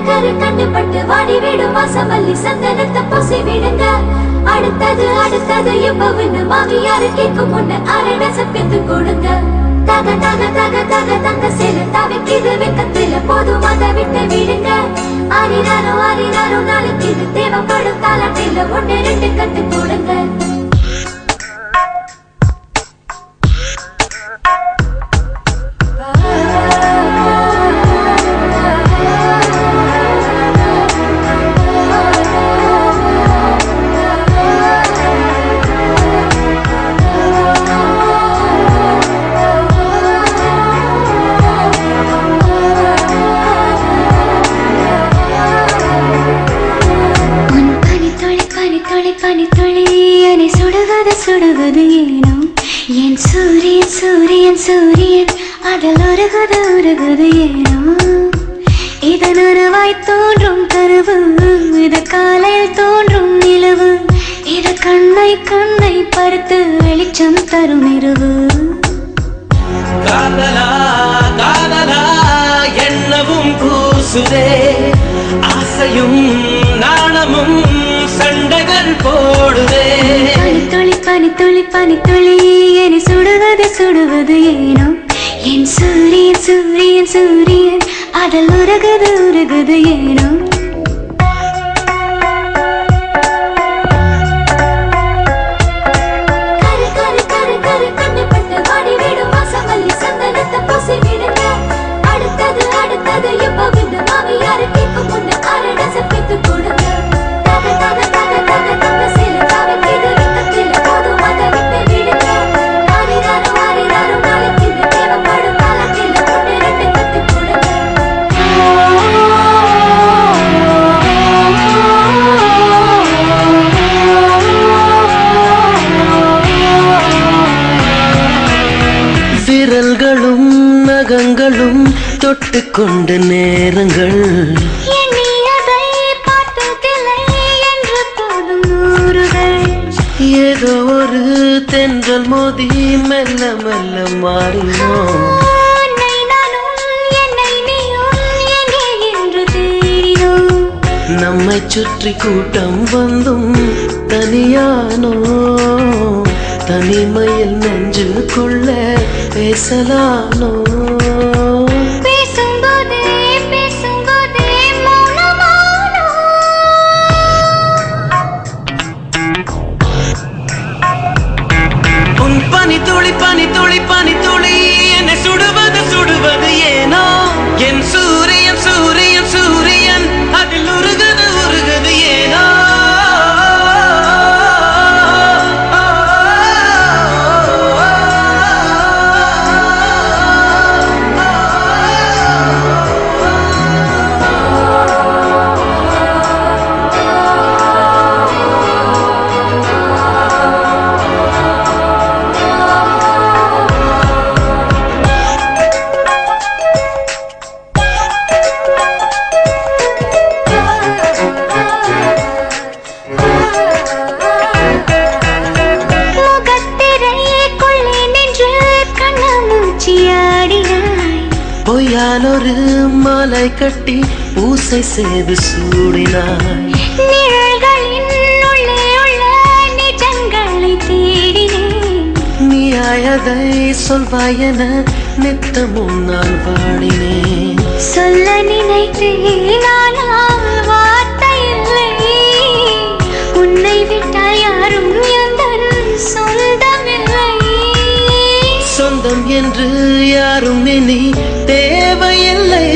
கரு கண்ணுப்பட்டு வாடி விடும் வாசமல்லி சந்தனத்தை பூசி விடுங்க. அடுத்தது அடுத்தது எப்பவுன்னு மாமியாரு கேட்கும் முன்ன அரடச பெத்து கொடுங்க. தக தக தக தக தங்க சேல தவிக்கிது வெக்கத்துல போதும் அதை விட்டு விடுங்க. ஆறினாரும் நாளைக்கு இது தேவைப்படும் தாலாட்டில ஒன்று ரெண்டு கட்டு கொடுங்க. பனித்துளி சுடுவது சுடுவது ஏனோ என் சூரியன் சூரியன் சூரியன் அதில் உருகுது உருகுது ஏனோ. இதன் உருவாய் தோன்றும் கருவு இது காலையில் தோன்றும் நிலவு இது கண்ணை கண்ணை பருத்து வெளிச்சம் தரும் இரவு. காதலா காதலா என்னவும் கூசுதே ஆசையும் நாணமும் சண்டைகள் போடுதே. பனித்துளி பனித்துளி பனித்துளி என்னை சுடுவது சுடுவது ஏனோ என் சூரியன் சூரியன் சூரியன் அதில் உருகுது உருகுது ஏனோ. கரு கரு கரு கரு கண்ணுப்பட்டு வாடி விடும் வாசமல்லி சந்தனத்தை பூசி விடுங்க. அடுத்தது அடுத்தது எப்பவுன்னு மாமியாரு கேட்கும் முன்ன அரடச பெத்து கொடுங்க. விரல்களும் நகங்களும் தொட்டுக்கொண்ட நேரங்கள் ஏதோ ஒரு தென்றல் மோதி மெல்ல மெல்ல மாறினோம். நம்மை சுற்றி கூட்டம் வந்தும் தனியானோ தனிமையில் நெஞ்சுக்குள்ள பேசலானோ. பனித்துளி பனித்துளி பனித்துளி என்னை சுடுவது சுடுவது ஏனோ என் சூரியன் சூரியன் சூரியன் அதில் உருகுது உருகுது ஏனோ. பொய்யால் ஒரு மாலை கட்டி பூசை செய்து சூடினாய். நீயாயதை சொல்வாயென நித்தமும் நான் பாடினேன். சொல்ல நினைத்தேன் ஆனால் வார்த்தை இல்லை. உன்னை விட்டால் யாரும் எந்தன் சொந்தமில்லை. சொந்தம் என்று யாரும் இனி தேவையில்லை.